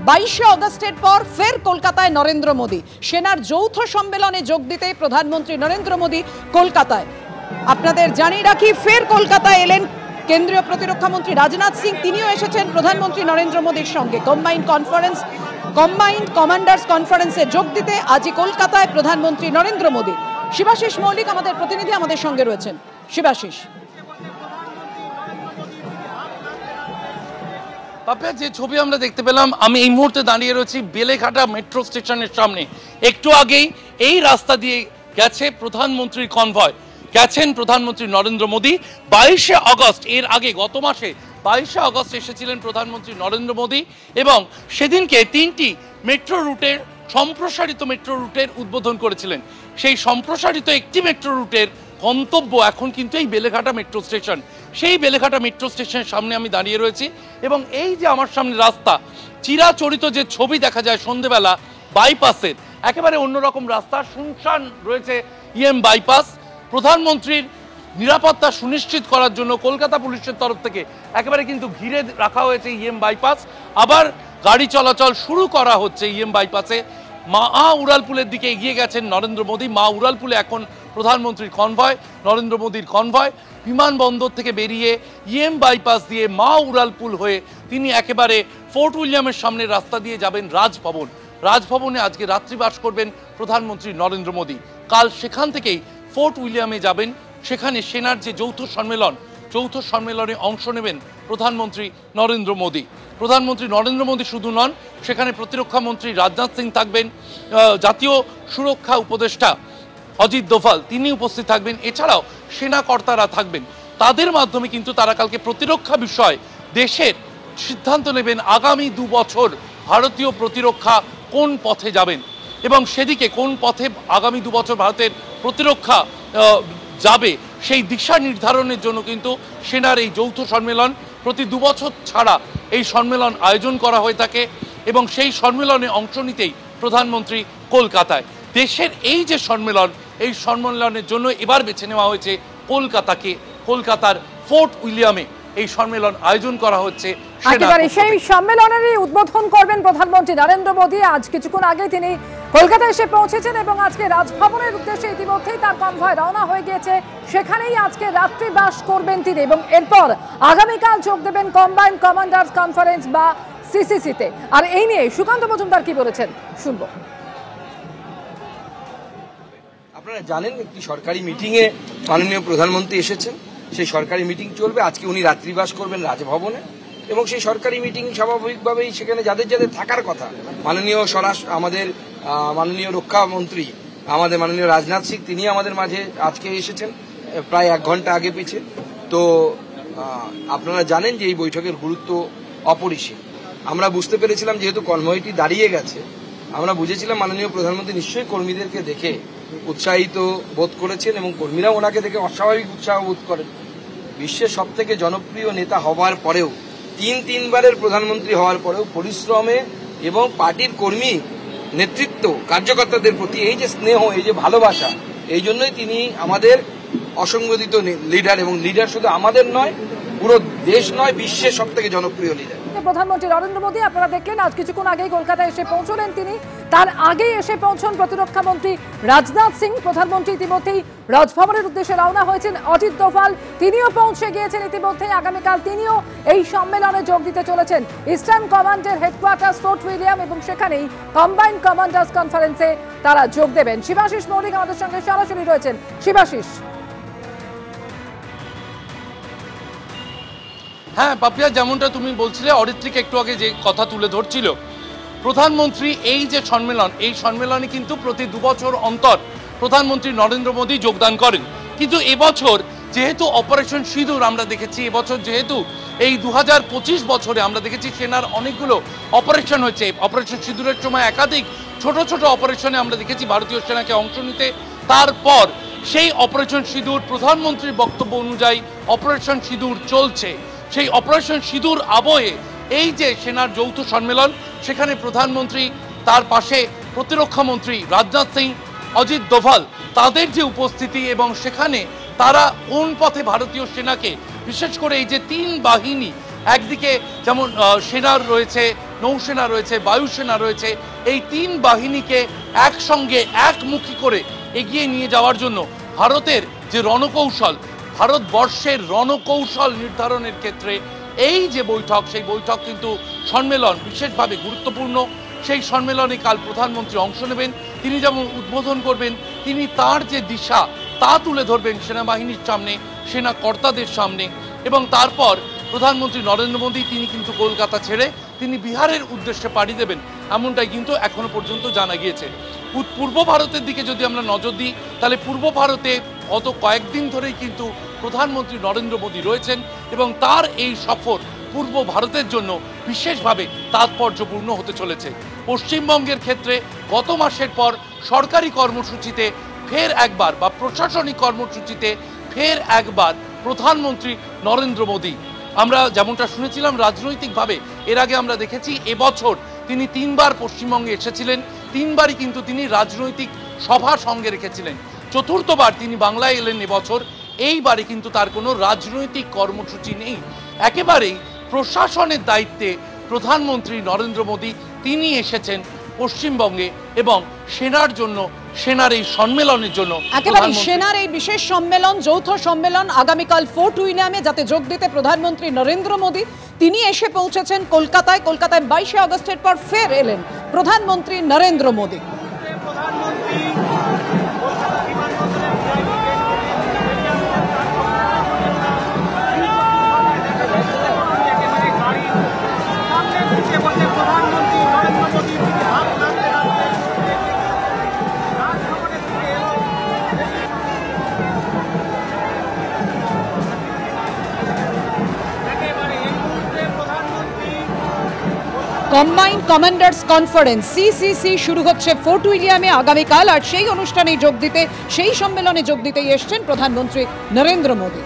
22শে অগস্টের পর ফের কলকাতায় নরেন্দ্র মোদী। সেনার যৌথ সম্মেলনে যোগ দিতে প্রধানমন্ত্রী নরেন্দ্র মোদী কলকাতায়। আপনাদের জানিয়ে রাখি, ফের কলকাতায় এলেন কেন্দ্রীয় প্রতিরক্ষা মন্ত্রী রাজনাথ সিং। তিনিও এসেছেন প্রধানমন্ত্রী নরেন্দ্র মোদীর সঙ্গে কম্বাইন্ড কমান্ডার্স কনফারেন্সে যোগ দিতে আজই কলকাতায় প্রধানমন্ত্রী নরেন্দ্র মোদী। শিবাশিস মৌলিক আমাদের প্রতিনিধি আমাদের সঙ্গে রয়েছেন। শিবাশিস, পাপিয়া, যে ছবি আমরা দেখতে পেলাম, আমি এই মুহূর্তে দাঁড়িয়ে রয়েছি বেলেঘাটা মেট্রো স্টেশনের সামনে। একটু আগেই এই রাস্তা দিয়ে গেছে প্রধানমন্ত্রীর কনভয়, গেছেন প্রধানমন্ত্রী নরেন্দ্র মোদী। 22শে আগস্ট, এর আগে গত মাসে 22শে আগস্ট এসেছিলেন প্রধানমন্ত্রী নরেন্দ্র মোদী এবং সেদিনকে 3টি মেট্রো রুটের সম্প্রসারিত মেট্রো রুটের উদ্বোধন করেছিলেন। সেই সম্প্রসারিত একটি মেট্রো রুটের গন্তব্য এখন কিন্তু এই বেলেঘাটা মেট্রো স্টেশন। সেই বেলেঘাটা মেট্রো স্টেশনের সামনে আমি দাঁড়িয়ে রয়েছি এবং এই যে আমার সামনে রাস্তা, চিরাচরিত যে ছবি দেখা যায় সন্ধেবেলা বাইপাসের, একেবারে অন্যরকম রাস্তা, শুনশান রয়েছে ইএম বাইপাস। প্রধানমন্ত্রীর নিরাপত্তা সুনিশ্চিত করার জন্য কলকাতা পুলিশের তরফ থেকে একেবারে কিন্তু ঘিরে রাখা হয়েছে ইএম বাইপাস। আবার গাড়ি চলাচল শুরু করা হচ্ছে ইএম বাইপাসে। মা উড়ালপুলের দিকে এগিয়ে গেছেন নরেন্দ্র মোদী। মা উড়ালপুলে এখন প্রধানমন্ত্রীর কনভয়, নরেন্দ্র মোদীর কনভয়। বিমানবন্দর থেকে বেরিয়ে ইএম বাইপাস দিয়ে মা উড়ালপুল হয়ে তিনি একেবারে ফোর্ট উইলিয়ামের সামনের রাস্তা দিয়ে যাবেন রাজভবন। রাজভবনে আজকে রাত্রিবাস করবেন প্রধানমন্ত্রী নরেন্দ্র মোদী। কাল সেখান থেকেই ফোর্ট উইলিয়ামে যাবেন। সেখানে সেনার যে যৌথ সম্মেলনে অংশ নেবেন প্রধানমন্ত্রী নরেন্দ্র মোদী। প্রধানমন্ত্রী নরেন্দ্র মোদী শুধু নন, সেখানে প্রতিরক্ষা মন্ত্রী রাজনাথ সিং থাকবেন, জাতীয় সুরক্ষা উপদেষ্টা অজিত দোভাল তিনি উপস্থিত থাকবেন, এছাড়াও সেনা কর্তারা থাকবেন। তাদের মাধ্যমে কিন্তু তারা কালকে প্রতিরক্ষা বিষয় দেশের সিদ্ধান্ত নেবেন আগামী 2 বছর ভারতীয় প্রতিরক্ষা কোন পথে যাবেন এবং সেদিকে কোন পথে আগামী 2 বছর ভারতের প্রতিরক্ষা যাবে সেই দিশা নির্ধারণের জন্য কিন্তু সেনার এই যৌথ সম্মেলন প্রতি 2 বছর ছাড়া এই সম্মেলন আয়োজন করা হয়ে থাকে এবং সেই সম্মেলনে অংশ নিতেই প্রধানমন্ত্রী কলকাতায়। দেশের এই যে সম্মেলন, এই সম্মেলনের জন্য এবার বেছে নেওয়া হয়েছে কলকাতাকে। কলকাতার ফোর্ট উইলিয়ামে এই সম্মেলন আয়োজন করা হচ্ছে। একেবারে সেই সম্মেলনেরই উদ্বোধন করবেন প্রধানমন্ত্রী নরেন্দ্র মোদী। আজ কিছুক্ষণ আগে তিনি কলকাতায় এসে পৌঁছেছেন এবং আজকে রাজভবনের উদ্দেশ্যে ইতিমধ্যেই তার কনভয় রওনা হয়ে গিয়েছে। সেখানেই আজকে রাত্রিবাস করবেন তিনি এবং এরপর আগামীকাল যোগ দেবেন কম্বাইন্ড কমান্ডার্স কনফারেন্স বা সিসিসিতে। আর এই নিয়ে সুকান্ত মজুমদার কি বলেছেন শুনবো। আপনারা জানেন, একটি সরকারি মিটিংয়ে মাননীয় প্রধানমন্ত্রী এসেছেন। সেই সরকারি মিটিং চলবে, আজকে উনি রাত্রিবাস করবেন রাজভবনে এবং সেই সরকারি মিটিং স্বাভাবিকভাবেই সেখানে যাদের যাদের থাকার কথা, আমাদের মাননীয় রক্ষামন্ত্রী আমাদের মাননীয় রাজনাথ সিং তিনি আমাদের মাঝে আজকে এসেছেন প্রায় 1 ঘন্টা আগে পিছে। তো আপনারা জানেন যে এই বৈঠকের গুরুত্ব অপরিসীম। আমরা বুঝতে পেরেছিলাম যেহেতু কনভয়টি দাঁড়িয়ে গেছে, আমরা বুঝেছিলাম মাননীয় প্রধানমন্ত্রী নিশ্চয়ই কর্মীদেরকে দেখে উৎসাহিত বোধ করেছেন এবং কর্মীরা ওনাকে দেখে অস্বাভাবিক উৎসাহ বোধ করেন। বিশ্বের সবথেকে জনপ্রিয় নেতা হওয়ার পরেও, 3বারের প্রধানমন্ত্রী হওয়ার পরেও পরিশ্রমে এবং পার্টির কর্মী নেতৃত্ব কার্যকর্তাদের প্রতি এই যে স্নেহ, এই যে ভালোবাসা, এই জন্যই তিনি আমাদের অসংগঠিত লিডার এবং লিডার শুধু আমাদের নয়, পুরো দেশ নয়, বিশ্বের সবথেকে জনপ্রিয় লিডার। প্রধানমন্ত্রী নরেন্দ্র মোদী আপনারা দেখলেন আজ কিছুক্ষণ আগেই কলকাতায় এসে পৌঁছলেন তিনি। তার আগেই এসে পৌঁছন প্রতিরক্ষা মন্ত্রী রাজনাথ সিং। প্রধানমন্ত্রী ইতিমধ্যেই রাজভবনের উদ্দেশ্যে রওনা হয়েছেন। অজিত দোভাল তিনিও পৌঁছে গিয়েছেন ইতিমধ্যেই। আগামীকাল তিনিও এই সম্মেলনে যোগ দিতে চলেছেন। ইস্টার্ন কমান্ডের হেডকোয়ার্টার ফোর্ট উইলিয়াম এবং সেখানেই কম্বাইন্ড কমান্ডার্স কনফারেন্সে তারা যোগ দেবেন। শিবাশিস মৌলিক আমাদের সঙ্গে সরাসরি রয়েছেন। শিবাশিস। হ্যাঁ পাপিয়া, যেমনটা তুমি বলছিলে, অরিত্রিক একটু আগে যে কথা তুলে ধরছিল, প্রধানমন্ত্রী এই যে সম্মেলন, এই সম্মেলনে কিন্তু প্রতি 2 বছর অন্তর প্রধানমন্ত্রী নরেন্দ্র মোদী যোগদান করেন। কিন্তু এবছর যেহেতু অপারেশন সিঁদুর আমরা দেখেছি, এবছর যেহেতু এই 2025 বছরে আমরা দেখেছি সেনার অনেকগুলো অপারেশন হয়েছে। অপারেশন সিঁদুরের সময় একাধিক ছোট ছোট অপারেশনে আমরা দেখেছি ভারতীয় সেনাকে অংশ নিতে। তারপর সেই অপারেশন সিঁদুর, প্রধানমন্ত্রীর বক্তব্য অনুযায়ী অপারেশন সিঁদুর চলছে। সেই অপারেশন সিঁদুর আবহে এই যে সেনার যৌথ সম্মেলন, সেখানে প্রধানমন্ত্রী, তার পাশে প্রতিরক্ষা মন্ত্রী রাজনাথ সিং, অজিত দোভাল, তাদের যে উপস্থিতি এবং সেখানে তারা কোন পথে ভারতীয় সেনাকে, বিশেষ করে এই যে 3 বাহিনী, একদিকে যেমন সেনার রয়েছে নৌসেনা রয়েছে, বায়ুসেনা রয়েছে, এই 3 বাহিনীকে একসঙ্গে একমুখী করে এগিয়ে নিয়ে যাওয়ার জন্য ভারতের যে রণকৌশল, ভারতবর্ষের রণকৌশল নির্ধারণের ক্ষেত্রে এই যে বৈঠক, সেই বৈঠক কিন্তু সম্মেলন বিশেষভাবে গুরুত্বপূর্ণ। সেই সম্মেলনে কাল প্রধানমন্ত্রী অংশ নেবেন। তিনি যেমন উদ্বোধন করবেন, তিনি তার যে দিশা তা তুলে ধরবেন সেনাবাহিনীর সামনে, সেনা কর্তাদের সামনে। এবং তারপর প্রধানমন্ত্রী নরেন্দ্র মোদী তিনি কিন্তু কলকাতা ছেড়ে তিনি বিহারের উদ্দেশ্যে পাড়ি দেবেন, এমনটাই কিন্তু এখনো পর্যন্ত জানা গিয়েছে। পূর্ব ভারতের দিকে যদি আমরা নজর দিই, তাহলে পূর্ব ভারতে গত কয়েকদিন ধরেই কিন্তু প্রধানমন্ত্রী নরেন্দ্র মোদী রয়েছেন এবং তার এই সফর পূর্ব ভারতের জন্য বিশেষভাবে তাৎপর্যপূর্ণ হতে চলেছে। পশ্চিমবঙ্গের ক্ষেত্রে গত মাসের পর সরকারি কর্মসূচিতে ফের একবার বা প্রশাসনিক কর্মসূচিতে ফের একবার প্রধানমন্ত্রী নরেন্দ্র মোদী। আমরা যেমনটা শুনেছিলাম রাজনৈতিকভাবে এর আগে আমরা দেখেছি এবছর তিনি 3 বার পশ্চিমবঙ্গে এসেছিলেন, 3 বারই কিন্তু তিনি রাজনৈতিক সভা সঙ্গে রেখেছিলেন। চতুর্থবার তিনি বাংলায় এলেন এবছর, এইবারে কিন্তু তার কোনো রাজনৈতিক কর্মসূচি নেই। একেবারেই প্রশাসনের দায়িত্বে প্রধানমন্ত্রী নরেন্দ্র মোদী তিনি এসেছেন পশ্চিমবঙ্গে এবং সেনার জন্য, সেনার এই সম্মেলনের জন্য। একেবারে সেনার এই বিশেষ সম্মেলন, যৌথ সম্মেলন আগামীকাল ফোর্ট উইলিয়ামে, যাতে যোগ দিতে প্রধানমন্ত্রী নরেন্দ্র মোদী তিনি এসে পৌঁছেছেন কলকাতায়। 22শে আগস্টের পর ফের এলেন প্রধানমন্ত্রী Narendra Modi. Combined commanders conference CCC শুরু হচ্ছে ফোর্ট উইলিয়ামে আগামীকাল, আর সেই অনুষ্ঠানে যোগ দিতে, সেই সম্মেলনে যোগ দিতেই এসছেন প্রধানমন্ত্রী নরেন্দ্র মোদী।